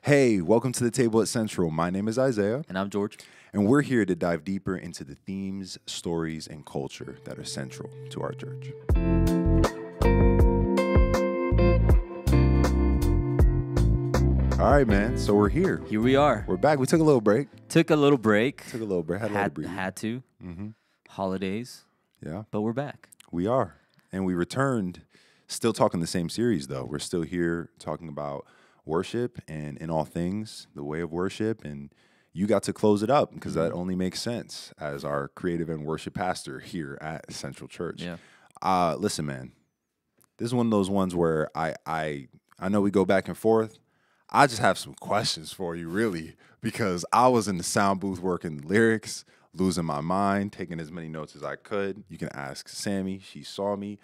Hey, welcome to the table at Central. My name is Isaiah, And I'm George. and we're here to dive deeper into the themes, stories, and culture that are central to our church. All right, man. So we're here. Here we are. We're back. We took a little break. Took a little break. Had a little breathe. Had to. Holidays, Yeah, but we're back. we are. And we returned, still talking the same series, though. We're still here talking about worship and in all things, the way of worship. And you got to close it up because that only makes sense as our creative and worship pastor here at Central Church. Yeah. Listen, man, this is one of those ones where I know we go back and forth. I just have some questions for you, really, because I was in the sound booth working lyrics, losing my mind, taking as many notes as I could. You can ask Sammy; she saw me.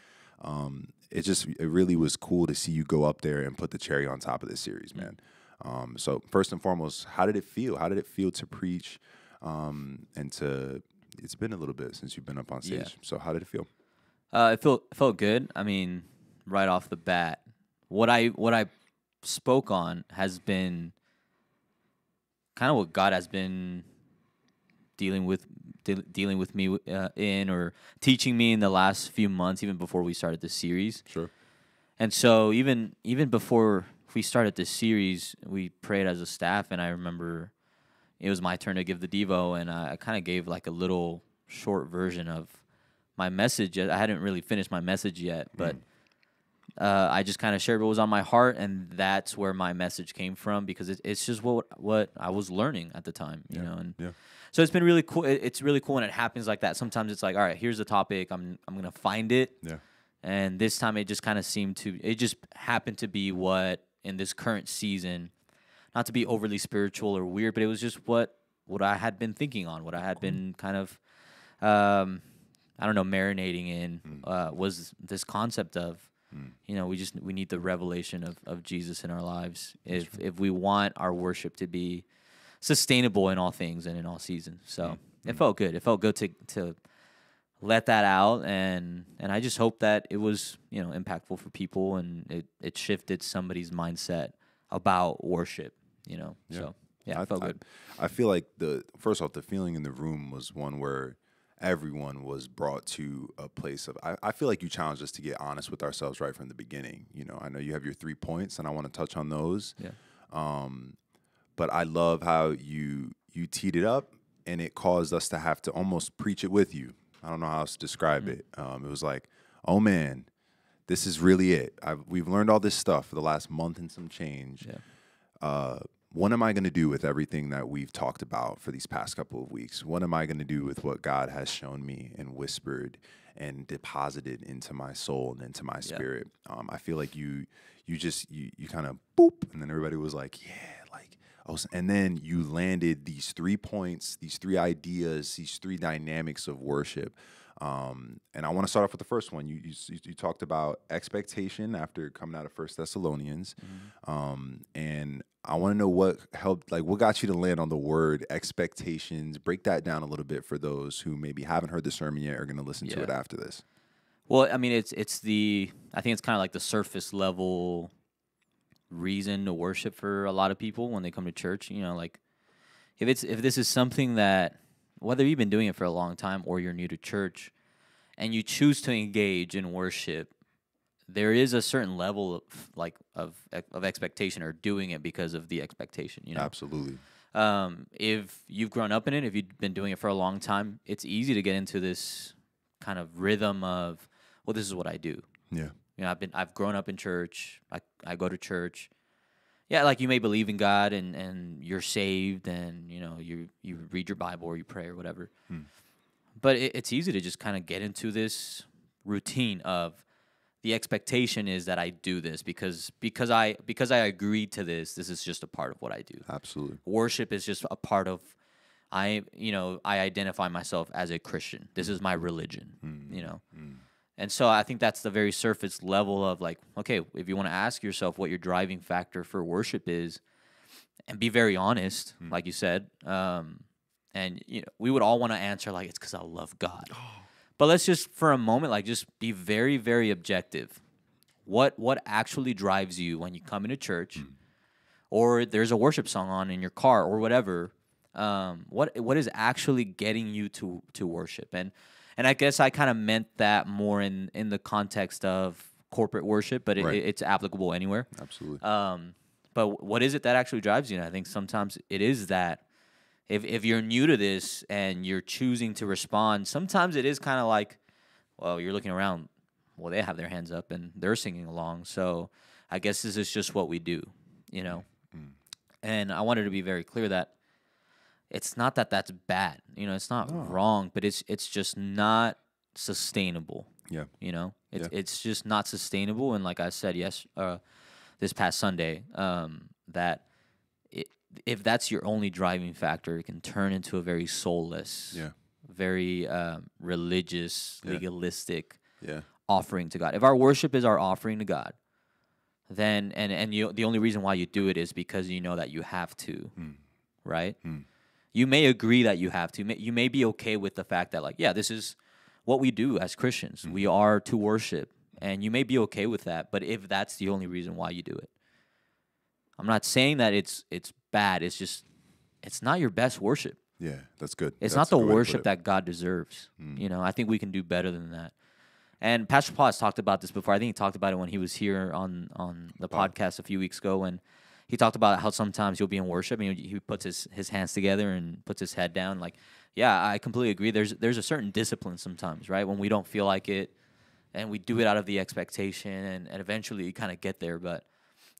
It really was cool to see you go up there and put the cherry on top of this series, man. So first and foremost, how did it feel? How did it feel to preach? It's been a little bit since you've been up on stage. Yeah. So how did it feel? It felt good. I mean, right off the bat, what I spoke on has been kind of what God has been dealing with me in, or teaching me in the last few months, even before we started this series. Sure. And so even before we started this series, we prayed as a staff, and I remember it was my turn to give the Devo, and I kind of gave like a little short version of my message. I hadn't really finished my message yet, but I just kind of shared what was on my heart, and that's where my message came from, because it's just what I was learning at the time, you know. And so it's been really cool. It's really cool when it happens like that. Sometimes it's like, all right, here's the topic. I'm gonna find it. Yeah. And this time it just kind of it just happened to be what in this current season, not to be overly spiritual or weird, but it was just what I had been thinking on, what I had been kind of, I don't know, marinating in, was this concept of, you know, we need the revelation of Jesus in our lives if we want our worship to be sustainable in all things and in all seasons. So it felt good. It felt good to let that out, and I just hope that it was, you know, impactful for people, and it shifted somebody's mindset about worship, you know. Yeah. So yeah, it felt good. I feel like first off, the feeling in the room was one where everyone was brought to a place of, I feel like you challenged us to get honest with ourselves right from the beginning. You know, I know you have your 3 points, and I want to touch on those. Yeah. But I love how you teed it up, and it caused us to have to almost preach it with you. I don't know how else to describe it. It was like, oh man, this is really it. We've learned all this stuff for the last month and some change. Yeah. What am I going to do with everything that we've talked about for these past couple of weeks? What am I going to do with what God has shown me and whispered and deposited into my soul and into my spirit? I feel like you kind of boop, and then everybody was like, yeah, like, oh, and then you landed these 3 points, these 3 ideas, these 3 dynamics of worship. And I want to start off with the first one. You talked about expectation after coming out of 1 Thessalonians. And I want to know what helped, like what got you to land on the word expectations. Break that down a little bit for those who maybe haven't heard the sermon yet or are going to listen to it after this. Well, I mean, I think it's kind of like the surface level reason to worship for a lot of people when they come to church. You know, like if this is something that, whether you've been doing it for a long time or you're new to church, and you choose to engage in worship, there is a certain level of expectation, or doing it because of the expectation. You know, absolutely. If you've grown up in it, if you've been doing it for a long time, it's easy to get into this kind of rhythm of, well, this is what I do. Yeah. You know, I've grown up in church. I go to church. Yeah, like you may believe in God and you're saved, and you know you read your Bible or you pray or whatever. But it's easy to just kind of get into this routine of, the expectation is that I do this because I agreed to this. This is just a part of what I do. Absolutely. Worship is just a part of, I identify myself as a Christian. This is my religion. You know. And so I think that's the very surface level of, like, okay, if you want to ask yourself what your driving factor for worship is, and be very honest, like you said, and you know, we would all want to answer like, it's because I love God. But let's just, for a moment, like, just be very, very objective. What actually drives you when you come into church, or there's a worship song on in your car or whatever. What is actually getting you to worship? And I guess I kind of meant that more in the context of corporate worship, but Right. it's applicable anywhere. Absolutely. But what is it that actually drives you? And I think sometimes it is that if you're new to this and you're choosing to respond, sometimes it is kind of like, well, you're looking around. Well, they have their hands up and they're singing along. So I guess this is just what we do, you know? And I wanted to be very clear that it's not that that's bad. You know, it's not wrong, but it's just not sustainable. Yeah. You know, Yeah. it's just not sustainable. And like I said, this past Sunday, that if that's your only driving factor, it can turn into a very soulless, Yeah. very religious, Yeah. legalistic Yeah. offering to God. If our worship is our offering to God, then the only reason why you do it is because you know that you have to, right? You may agree that you have to. You may be okay with the fact that, like, yeah, this is what we do as Christians. We are to worship, and you may be okay with that. But if that's the only reason why you do it, I'm not saying that it's bad. It's just it's not your best worship. Yeah. That's good. It's That's not a the good way to put worship it. that God deserves. You know, I think we can do better than that. And Pastor Paul has talked about this before. I think he talked about it when he was here on the podcast a few weeks ago. And he talked about how sometimes you'll be in worship and he puts his hands together and puts his head down. Like, yeah, I completely agree. There's a certain discipline sometimes, right? When we don't feel like it and we do it out of the expectation and eventually you kind of get there. But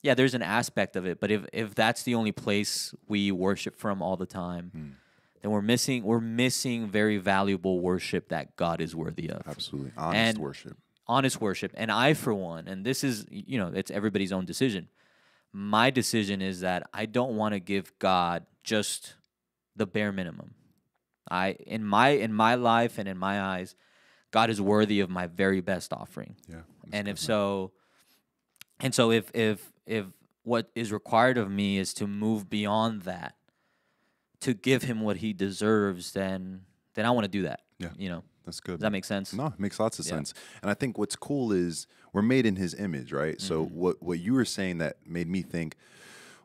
yeah, there's an aspect of it. But if that's the only place we worship from all the time, then we're missing very valuable worship that God is worthy of. Absolutely. Honest And- worship. Honest worship. And I, for one, and this is, you know, it's everybody's own decision. My decision is that I don't want to give God just the bare minimum. In my life and in my eyes, God is worthy of my very best offering. Yeah. And if so, if what is required of me is to move beyond that, to give him what he deserves, then I want to do that. Yeah. You know, That's good. does that make sense? No, it makes lots of Yeah. sense. And I think what's cool is we're made in his image, right? So Mm-hmm. what you were saying that made me think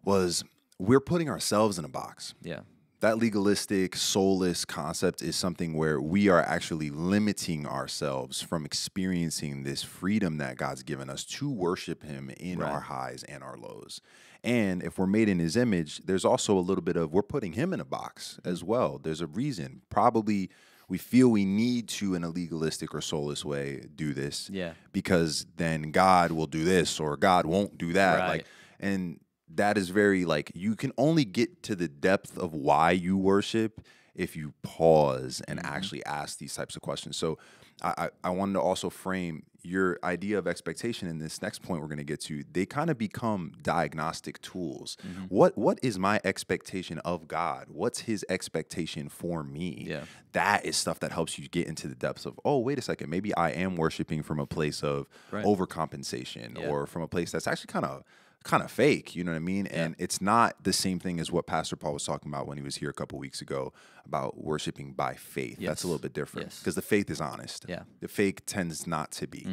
was we're putting ourselves in a box. Yeah. That legalistic, soulless concept is something where we are actually limiting ourselves from experiencing this freedom that God's given us to worship him in Right. our highs and our lows. And if we're made in his image, there's also a little bit of we're putting him in a box as well. There's a reason. Probably we feel we need to, in a legalistic or soulless way, do this. Yeah. Because then God will do this or God won't do that. Right. Like, and that is very like you can only get to the depth of why you worship if you pause and actually ask these types of questions. So I wanted to also frame your idea of expectation in this next point we're going to get to. They kind of become diagnostic tools. What is my expectation of God? What's his expectation for me? Yeah. That is stuff that helps you get into the depths of, oh, wait a second, maybe I am worshiping from a place of Right. overcompensation Yeah. or from a place that's actually kind of fake, you know what I mean? And it's not the same thing as what Pastor Paul was talking about when he was here a couple weeks ago about worshiping by faith. That's Yes. a little bit different Yes. because the faith is honest. Yeah. The fake tends not to be.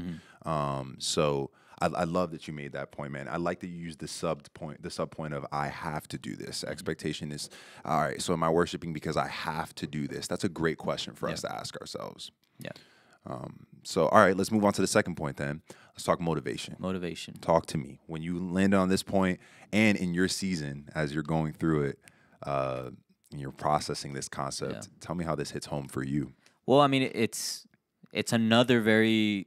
So I love that you made that point, man. I like that you used the sub point of I have to do this. Expectation is, all right, so am I worshiping because I have to do this? That's a great question for us to ask ourselves. Yeah. So, all right, let's move on to the second point then. Let's talk motivation. Motivation. Talk to me. When you landed on this point and in your season, as you're going through it, and you're processing this concept, Yeah. tell me how this hits home for you. Well, I mean, it's another very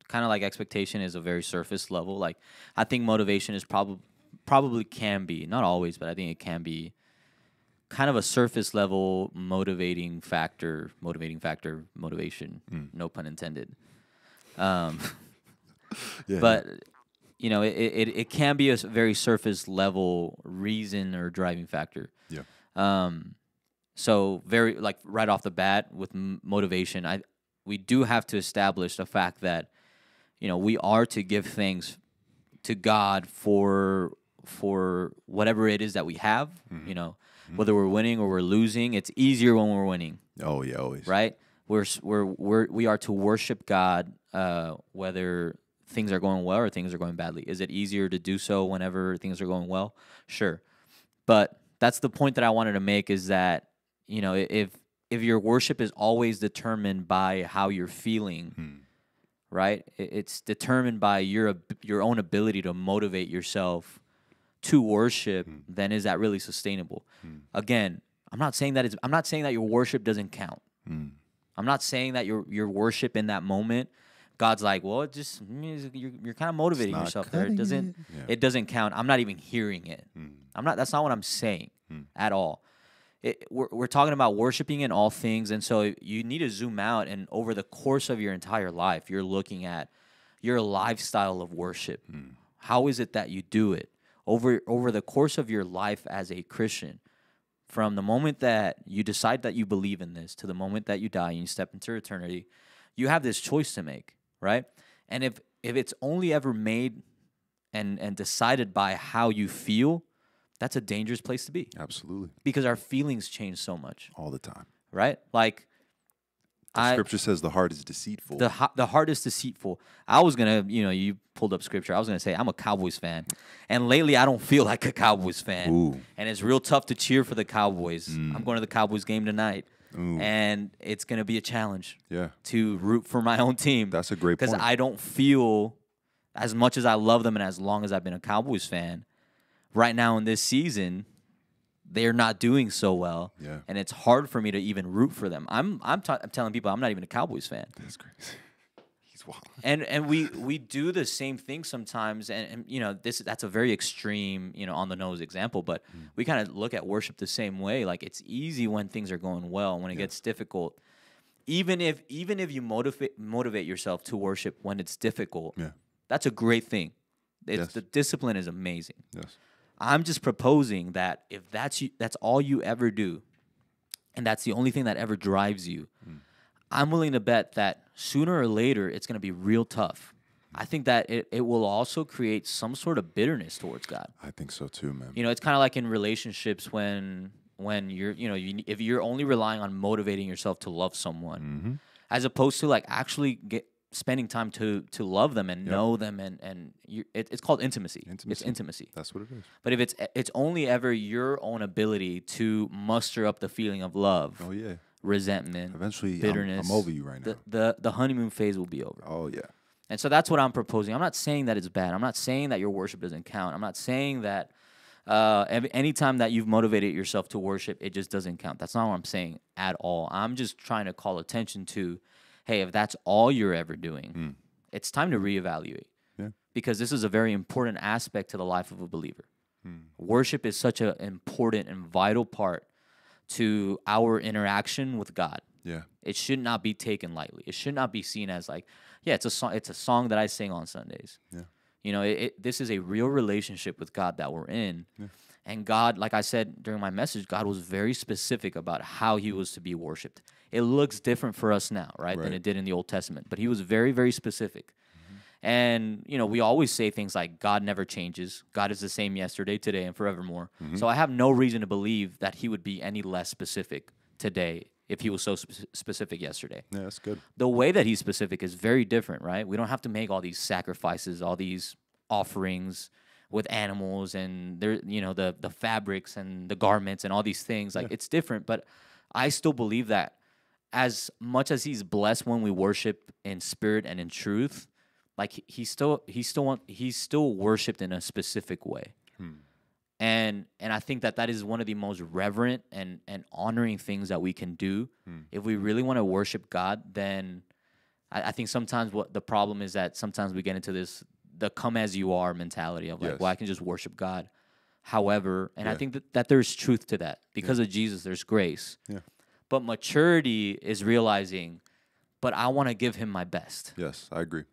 kind of like expectation is a very surface level. Like I think motivation is probably can be, not always, but I think it can be kind of a surface level motivation, no pun intended. But you know, it can be a very surface level reason or driving factor. Yeah. So very like right off the bat with motivation, we do have to establish the fact that, you know, we are to give thanks to God for whatever it is that we have. You know, whether we're winning or we're losing, it's easier when we're winning, Oh, yeah, always. right? We are to worship God whether things are going well or things are going badly. Is it easier to do so whenever things are going well? Sure. But that's the point that I wanted to make, is that, you know, if your worship is always determined by how you're feeling, right? It's determined by your own ability to motivate yourself to worship, then is that really sustainable? Again, I'm not saying that your worship doesn't count. I'm not saying that your worship in that moment, God's like, well, it just you're kind of motivating yourself there. It doesn't count. I'm not even hearing it. That's not what I'm saying at all. We're talking about worshiping in all things, and so you need to zoom out, and over the course of your entire life, you're looking at your lifestyle of worship. How is it that you do it over the course of your life as a Christian? From the moment that you decide that you believe in this to the moment that you die and you step into eternity, you have this choice to make, right? And if it's only ever made and decided by how you feel, that's a dangerous place to be. Absolutely. Because our feelings change so much. All the time. Right? Like, the scripture says the heart is deceitful. The heart is deceitful. I was going to, you pulled up scripture. I was going to say, I'm a Cowboys fan. And lately, I don't feel like a Cowboys fan. Ooh. And it's real tough to cheer for the Cowboys. I'm going to the Cowboys game tonight. Ooh. And it's going to be a challenge to root for my own team. That's a great point. Because I don't feel, as much as I love them and as long as I've been a Cowboys fan, right now in this season, they're not doing so well, and it's hard for me to even root for them. I'm telling people I'm not even a Cowboys fan. That's crazy. He's wild. And we do the same thing sometimes, and that's a very extreme, on the nose example, but we kind of look at worship the same way. Like, it's easy when things are going well. When it gets difficult, even if you motivate yourself to worship when it's difficult, that's a great thing. The discipline is amazing. Yes. I'm just proposing that if that's all you ever do, and that's the only thing that ever drives you, I'm willing to bet that sooner or later it's going to be real tough. I think that it will also create some sort of bitterness towards God. I think so too, man. It's kind of like in relationships when you're, if you're only relying on motivating yourself to love someone, as opposed to like actually spending time to love them and know them, and it's called intimacy. It's intimacy. That's what it is. But if it's only ever your own ability to muster up the feeling of love, resentment, eventually, bitterness, I'm over you right now. The honeymoon phase will be over. Oh yeah. And so that's what I'm proposing. I'm not saying that it's bad. I'm not saying that your worship doesn't count. I'm not saying that anytime that you've motivated yourself to worship, it just doesn't count. That's not what I'm saying at all. I'm just trying to call attention to, hey, if that's all you're ever doing, it's time to reevaluate. Yeah. Because this is a very important aspect to the life of a believer. Worship is such an important and vital part to our interaction with God. Yeah. It should not be taken lightly. It should not be seen as like, it's a song that I sing on Sundays. Yeah. This is a real relationship with God that we're in. Yeah. And God, like I said during my message, God was very specific about how he was to be worshiped. It looks different for us now, right, than it did in the Old Testament. But he was very, very specific. And, we always say things like God never changes. God is the same yesterday, today, and forevermore. So I have no reason to believe that he would be any less specific today if he was so specific yesterday. Yeah, that's good. The way that he's specific is very different, right? We don't have to make all these sacrifices, all these offerings with animals and the fabrics and the garments and all these things. Like, it's different, but I still believe that as much as he's blessed when we worship in spirit and in truth, like he's still worshipped in a specific way. And I think that is one of the most reverent and honoring things that we can do. If we really want to worship God, then I think sometimes what the problem is that sometimes we get into the come as you are mentality of like, well, I can just worship God. However, and I think that there's truth to that. Because of Jesus, there's grace. Yeah. But maturity is realizing, but I want to give him my best. Yes, I agree.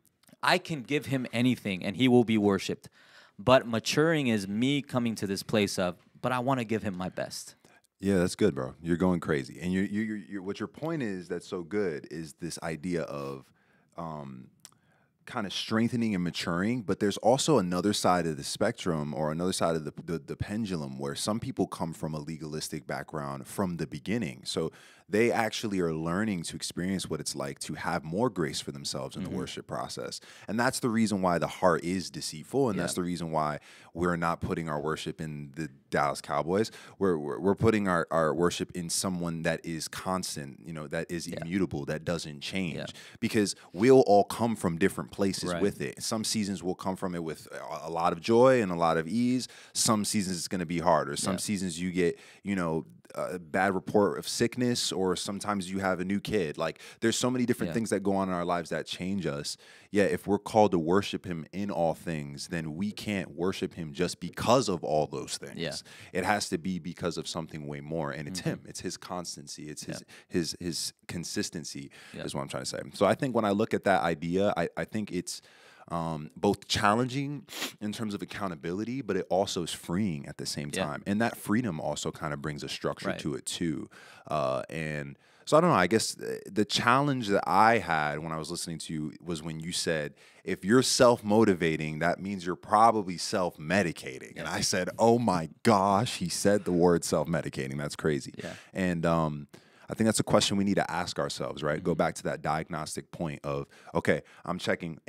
I can give him anything and he will be worshipped. But maturing is me coming to this place of, but I want to give him my best. Yeah, that's good, bro. You're going crazy. And you're what your point is that's so good is this idea of kind of strengthening and maturing, but there's also another side of the spectrum or another side of the pendulum where some people come from a legalistic background from the beginning. So they actually are learning to experience what it's like to have more grace for themselves in the worship process. And that's the reason why the heart is deceitful, and that's the reason why we're not putting our worship in Dallas Cowboys. We're putting our worship in someone that is constant, that is immutable, that doesn't change. Because we'll all come from different places with it. Some seasons will come from it with a lot of joy and a lot of ease. Some seasons it's going to be harder. Some seasons you get, a bad report of sickness, or sometimes you have a new kid. Like, there's so many different things that go on in our lives that change us. Yeah, if we're called to worship him in all things, then we can't worship him just because of all those things. Yeah. It has to be because of something way more, and it's him. It's his constancy. It's his consistency is what I'm trying to say. So I think when I look at that idea, I think it's both challenging in terms of accountability, but it also is freeing at the same time. And that freedom also kind of brings a structure to it too. And so I don't know, I guess the challenge that I had when I was listening to you was when you said, if you're self-motivating, that means you're probably self-medicating. And I said, oh my gosh, he said the word self-medicating. That's crazy. And I think that's a question we need to ask ourselves, right? Go back to that diagnostic point of, okay, I'm checking,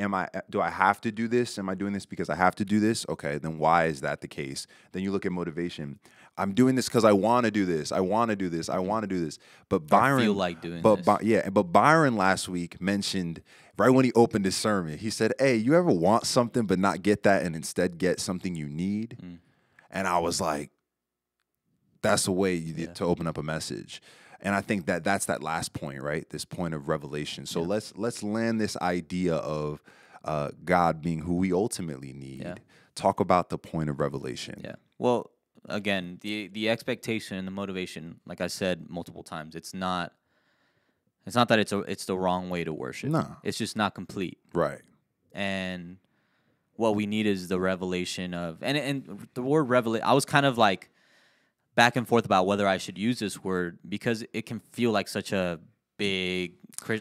do I have to do this? Am I doing this because I have to do this? Okay, then why is that the case? Then you look at motivation. I'm doing this because I want to do this. I want to do this. I want to do this. But Byron, I feel like doing this. But Byron last week mentioned, right when he opened his sermon, he said, hey, you ever want something but not get that and instead get something you need? And I was like, that's the way to open up a message. And I think that's that last point, right? This point of revelation. So let's land this idea of God being who we ultimately need. Talk about the point of revelation. Well, again, the expectation and the motivation, like I said multiple times, it's not that it's the wrong way to worship. No. It's just not complete. Right. And what we need is the revelation of, and the word revelation, I was kind of like back and forth about whether I should use this word, because it can feel like such a big,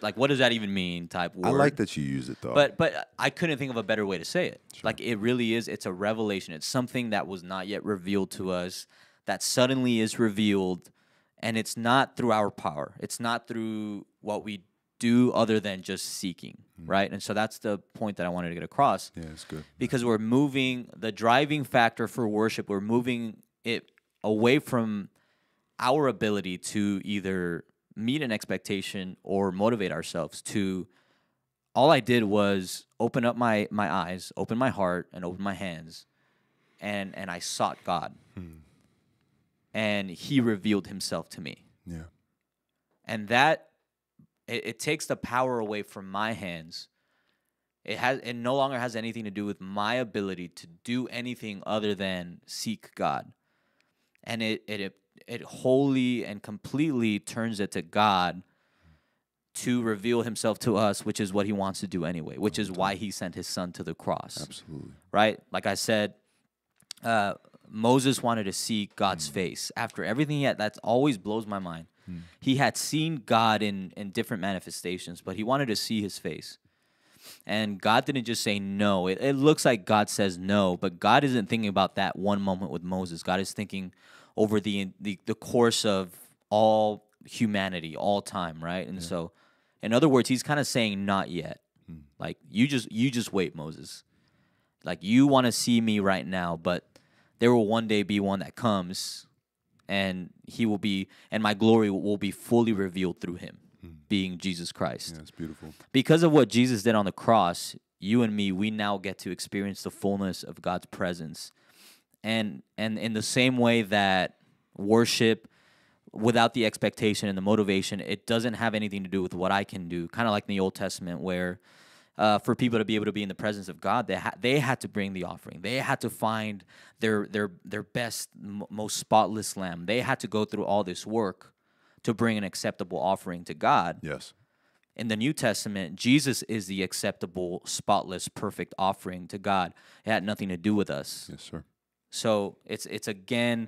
like, what does that even mean type word. I like that you use it, though. But I couldn't think of a better way to say it. Sure. Like, it really is, it's a revelation. It's something that was not yet revealed to us, that suddenly is revealed, and it's not through our power. It's not through what we do other than just seeking, right? And so that's the point that I wanted to get across. Yeah, it's good. Because we're moving, the driving factor for worship, we're moving it away from our ability to either meet an expectation or motivate ourselves to, all I did was open up my eyes, open my heart, and open my hands, and I sought God. And he revealed himself to me. Yeah. And that, it takes the power away from my hands. It no longer has anything to do with my ability to do anything other than seek God. And it wholly and completely turns it to God to reveal himself to us, which is what he wants to do anyway, which is why he sent his son to the cross. Absolutely. Right? Like I said, Moses wanted to see God's face. After everything that always blows my mind. He had seen God in different manifestations, but he wanted to see his face. And God didn't just say no. It looks like God says no, but God isn't thinking about that one moment with Moses. God is thinking over the course of all humanity, all time, right? And so, in other words, he's kind of saying not yet. Like, you just wait, Moses. Like, you want to see me right now, but there will one day be one that comes, and and my glory will be fully revealed through him, being Jesus Christ. Yeah, it's beautiful. Because of what Jesus did on the cross, you and me, we now get to experience the fullness of God's presence. And in the same way that worship, without the expectation and the motivation, it doesn't have anything to do with what I can do. Kind of like in the Old Testament, where for people to be able to be in the presence of God, they had to bring the offering. They had to find their best, most spotless lamb. They had to go through all this work to bring an acceptable offering to God. Yes. In the New Testament, Jesus is the acceptable, spotless, perfect offering to God. It had nothing to do with us. Yes, sir. So it's again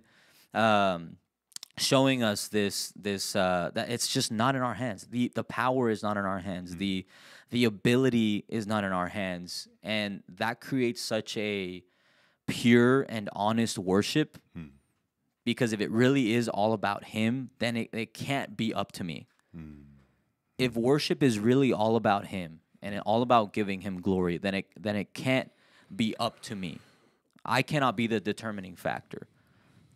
showing us this that it's just not in our hands. The power is not in our hands. The ability is not in our hands, and that creates such a pure and honest worship. Because if it really is all about him, then it can't be up to me. If worship is really all about him and all about giving him glory, then it can't be up to me. I cannot be the determining factor.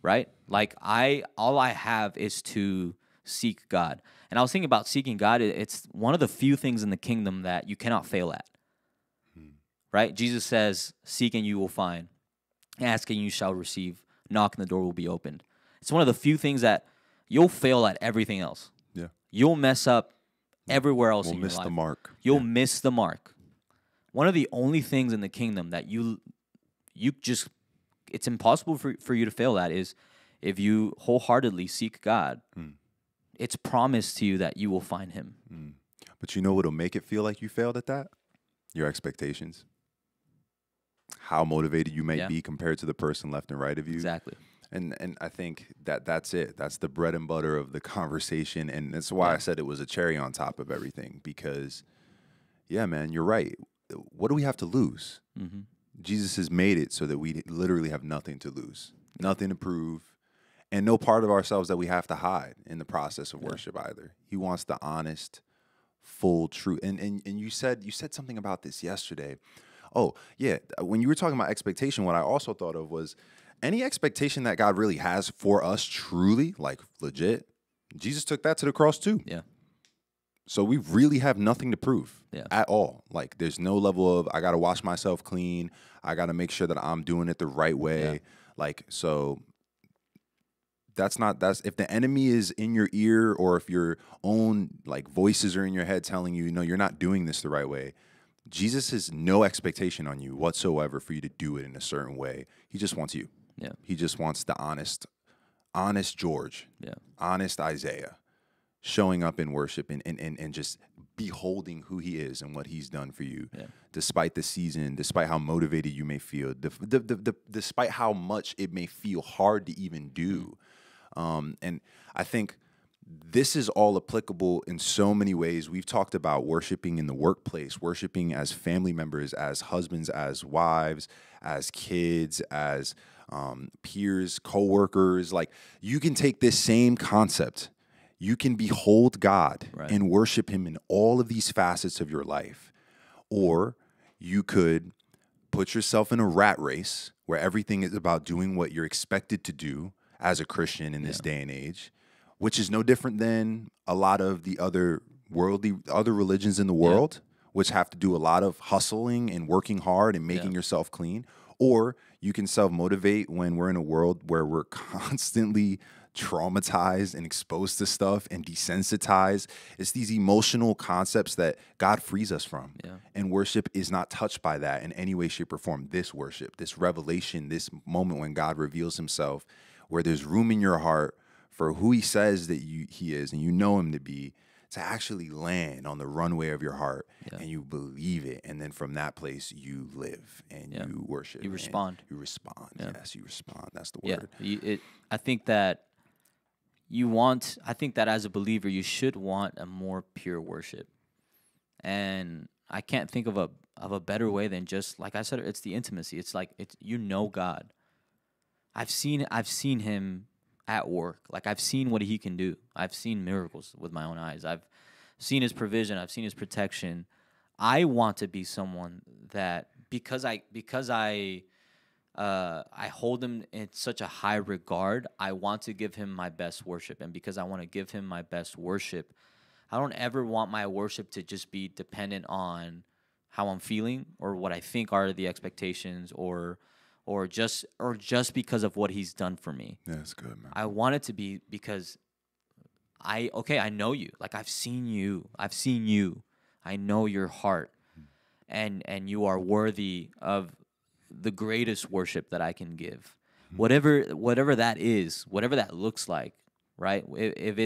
right? Like all I have is to seek God. And I was thinking about seeking God. It's one of the few things in the kingdom that you cannot fail at, right? Jesus says, seek and you will find, ask and you shall receive, knock and the door will be opened. It's one of the few things that you'll fail at everything else. Yeah. You'll mess up everywhere else We'll in your miss life. the mark. You'll Yeah. miss the mark. One of the only things in the kingdom that you just, it's impossible for you to fail at is if you wholeheartedly seek God. It's promised to you that you will find him. But you know what'll make it feel like you failed at that? Your expectations. How motivated you may Yeah. be compared to the person left and right of you. Exactly. And I think that's it. That's the bread and butter of the conversation. And that's why I said it was a cherry on top of everything. Because, yeah, man, you're right. What do we have to lose? Mm-hmm. Jesus has made it so that we literally have nothing to lose, nothing to prove, and no part of ourselves that we have to hide in the process of worship either. He wants the honest, full truth. And you said something about this yesterday. Oh, yeah. When you were talking about expectation, what I also thought of was any expectation that God really has for us truly, like legit, Jesus took that to the cross too. Yeah. So we really have nothing to prove Yeah. at all. Like there's no level of I got to wash myself clean. I got to make sure that I'm doing it the right way. Yeah. Like, so that's if the enemy is in your ear or if your own like voices are in your head telling you, no, you're not doing this the right way. Jesus has no expectation on you whatsoever for you to do it in a certain way. He just wants you. Yeah. He just wants the honest George, Yeah. honest Isaiah, showing up in worship and just beholding who he is and what he's done for you, despite the season, despite how motivated you may feel, despite how much it may feel hard to even do. And I think this is all applicable in so many ways. We've talked about worshiping in the workplace, worshiping as family members, as husbands, as wives, as kids, as peers, coworkers. Like you can take this same concept. You can behold God and worship him in all of these facets of your life. Or you could put yourself in a rat race where everything is about doing what you're expected to do as a Christian in this day and age, which is no different than a lot of the other religions in the world, which have to do a lot of hustling and working hard and making yourself clean. Or you can self-motivate when we're in a world where we're constantly traumatized and exposed to stuff and desensitized. It's these emotional concepts that God frees us from. Yeah. And worship is not touched by that in any way, shape, or form. This worship, this revelation, this moment when God reveals himself, where there's room in your heart for who he says that he is and you know him to be, to actually land on the runway of your heart and you believe it. And then from that place, you live and you worship. You respond. You respond. Yeah. Yes, you respond. That's the word. Yeah. I think that as a believer, you should want a more pure worship. And I can't think of a better way than just, like I said, it's the intimacy. It's like, you know God. I've seen him at work. Like I've seen what he can do. I've seen miracles with my own eyes. I've seen his provision. I've seen his protection. I want to be someone that because I hold him in such a high regard, I want to give him my best worship. And because I want to give him my best worship, I don't ever want my worship to just be dependent on how I'm feeling or what I think are the expectations or just because of what he's done for me. Yeah, that's good, man. I want it to be because I know you. Like I've seen you. I know your heart. And you are worthy of the greatest worship that I can give. Whatever that is, whatever that looks like, right? If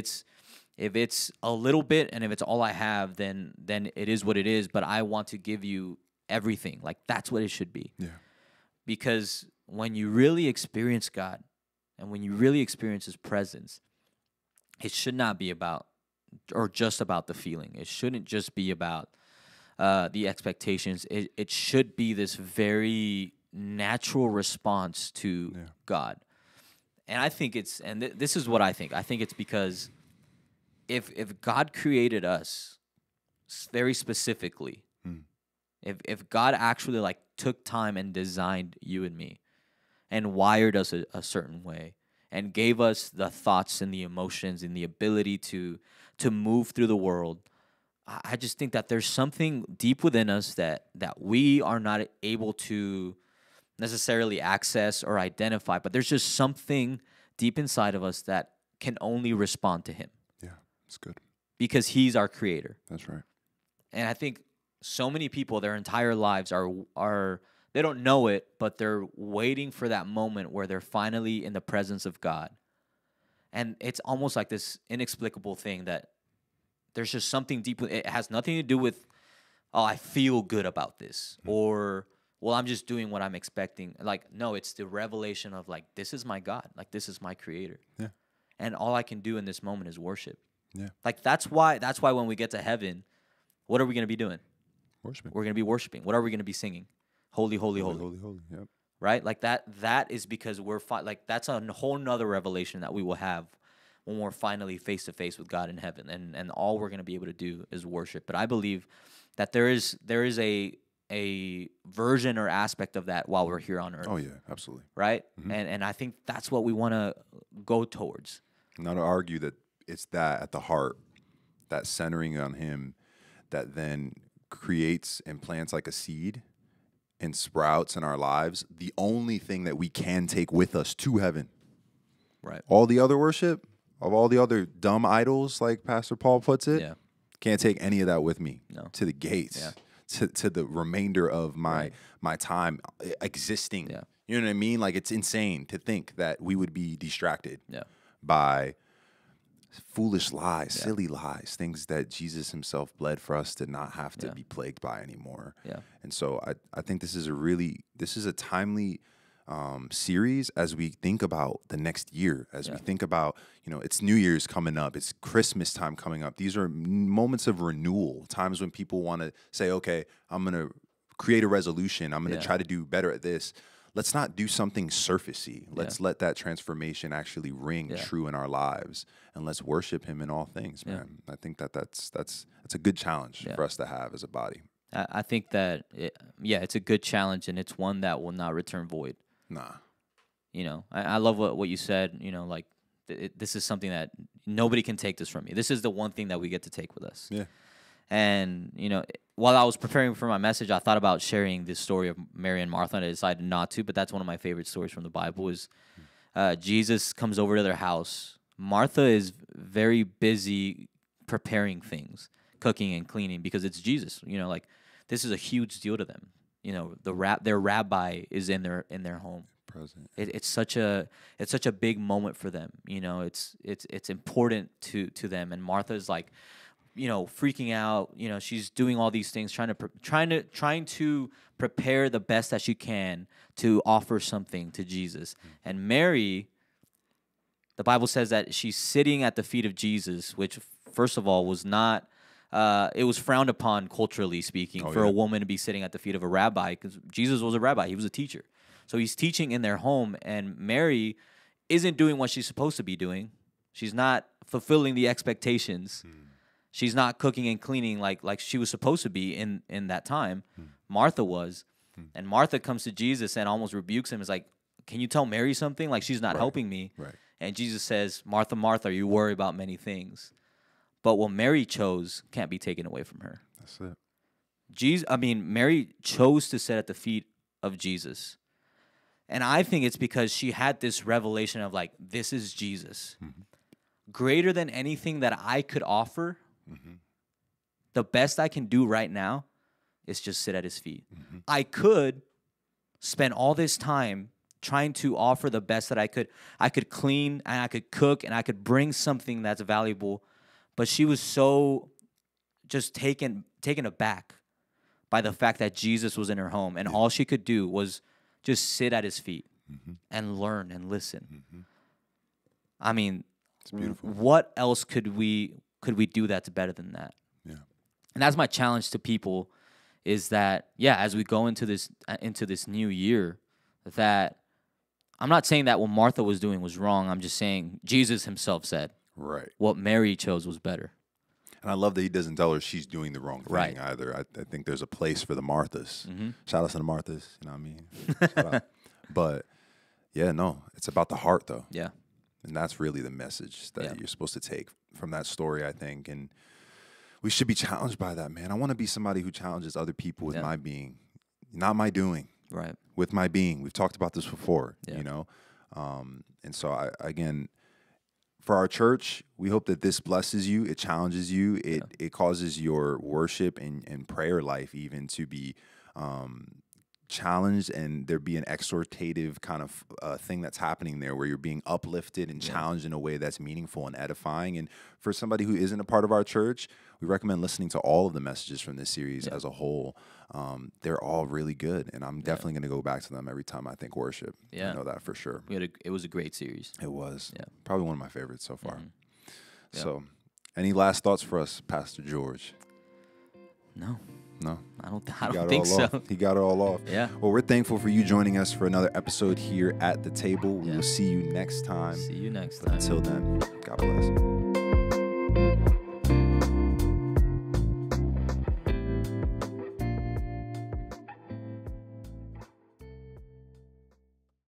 it's a little bit and if it's all I have, then it is what it is, but I want to give you everything. Like that's what it should be. Yeah. Because when you really experience God and when you really experience his presence, it should not be about or just about the feeling. It shouldn't just be about the expectations. It should be this very natural response to God. And I think this is what I think. I think it's because if God created us very specifically, if God actually like took time and designed you and me and wired us a certain way and gave us the thoughts and the emotions and the ability to move through the world. I just think that there's something deep within us that we are not able to necessarily access or identify, but there's just something deep inside of us that can only respond to him Yeah, it's good. because he's our creator. That's right. And I think so many people, their entire lives are they don't know it, but they're waiting for that moment where they're finally in the presence of God. And it's almost like this inexplicable thing that there's just something deep. It has nothing to do with, oh, I feel good about this, or, well, I'm just doing what I'm expecting. Like, no, it's the revelation of, like, this is my God. Like, this is my creator. Yeah. And all I can do in this moment is worship. Yeah. Like, that's why when we get to heaven, what are we going to be doing? Worshiping. We're going to be worshiping. What are we going to be singing? Holy, holy, holy. Holy, holy. Yep. Right? Like, that is because like, that's a whole nother revelation that we will have when we're finally face to face with God in heaven, and all we're going to be able to do is worship. But I believe that there is a version or aspect of that while we're here on earth. Oh yeah, absolutely. Right? And I think that's what we want to go towards. Not to argue that it's that at the heart, that centering on him, that then creates and plants like a seed and sprouts in our lives. The only thing that we can take with us to heaven. Right. All the other worship of all the other dumb idols, like Pastor Paul puts it, Yeah. can't take any of that with me No. to the gates, Yeah. to the remainder of my time existing. Yeah. You know what I mean? Like, it's insane to think that we would be distracted Yeah. by foolish lies, silly lies, things that Jesus himself bled for us to not have to be plagued by anymore. Yeah. And so I think this is a timely series as we think about the next year, as we think about, it's New Year's coming up, it's Christmas time coming up. These are moments of renewal, times when people want to say, okay, I'm going to create a resolution. I'm going to try to do better at this. Let's not do something surfacey. Let's let that transformation actually ring true in our lives, and let's worship him in all things, man. I think that's a good challenge for us to have as a body. I think that, it's a good challenge, and it's one that will not return void. Nah. I love what you said, like, this is something that nobody can take this from me. This is the one thing that we get to take with us. Yeah. And, while I was preparing for my message, I thought about sharing this story of Mary and Martha, and I decided not to, but that's one of my favorite stories from the Bible is Jesus comes over to their house. Martha is very busy preparing things, cooking and cleaning, because it's Jesus. Like, this is a huge deal to them. Their rabbi is in their home. Present. It's such a big moment for them. It's important to them. And Martha's like, freaking out. She's doing all these things, trying to prepare the best that she can to offer something to Jesus. And Mary, the Bible says that she's sitting at the feet of Jesus, which, first of all, was not. It was frowned upon culturally speaking for a woman to be sitting at the feet of a rabbi, because Jesus was a rabbi. He was a teacher. So he's teaching in their home, and Mary isn't doing what she's supposed to be doing. She's not fulfilling the expectations. She's not cooking and cleaning like she was supposed to be in that time. Martha was. And Martha comes to Jesus and almost rebukes him. It's like, can you tell Mary something? Like, she's not helping me. Right. And Jesus says, Martha, Martha, you worry about many things. But what Mary chose can't be taken away from her. That's it. Mary chose to sit at the feet of Jesus. And I think it's because she had this revelation of, like, this is Jesus. Greater than anything that I could offer, the best I can do right now is just sit at his feet. I could spend all this time trying to offer the best that I could. I could clean and I could cook and I could bring something that's valuable. But she was so just taken aback by the fact that Jesus was in her home, and all she could do was just sit at his feet and learn and listen. I mean, It's beautiful. what else could we do that's better than that? Yeah. And that's my challenge to people, is that, as we go into this new year, that I'm not saying that what Martha was doing was wrong. I'm just saying Jesus himself said Right. what Mary chose was better. And I love that he doesn't tell her she's doing the wrong thing Right. either. I think there's a place for the Marthas. Shout out to the Marthas, you know what I mean? Shout out. But, yeah, no, it's about the heart, though. Yeah. And that's really the message that Yeah. you're supposed to take from that story, I think. And we should be challenged by that, man. I want to be somebody who challenges other people with Yeah. my being, not my doing, Right. with my being. We've talked about this before, Yeah. you know? And so, again, for our church, we hope that this blesses you. It challenges you. It causes your worship and prayer life even to be challenged, and there be an exhortative kind of thing that's happening there where you're being uplifted and challenged in a way that's meaningful and edifying. And for somebody who isn't a part of our church, we recommend listening to all of the messages from this series as a whole. They're all really good, and I'm definitely going to go back to them every time I think worship. Yeah. I know that for sure. It was a great series. It was. Yeah. Probably one of my favorites so far. Yeah. So, any last thoughts for us, Pastor George? No, No? I don't He got think it all so. off. He got it all off. Yeah. Well, we're thankful for you joining us for another episode here at the table. We will see you next time. See you next But time. until then, God bless.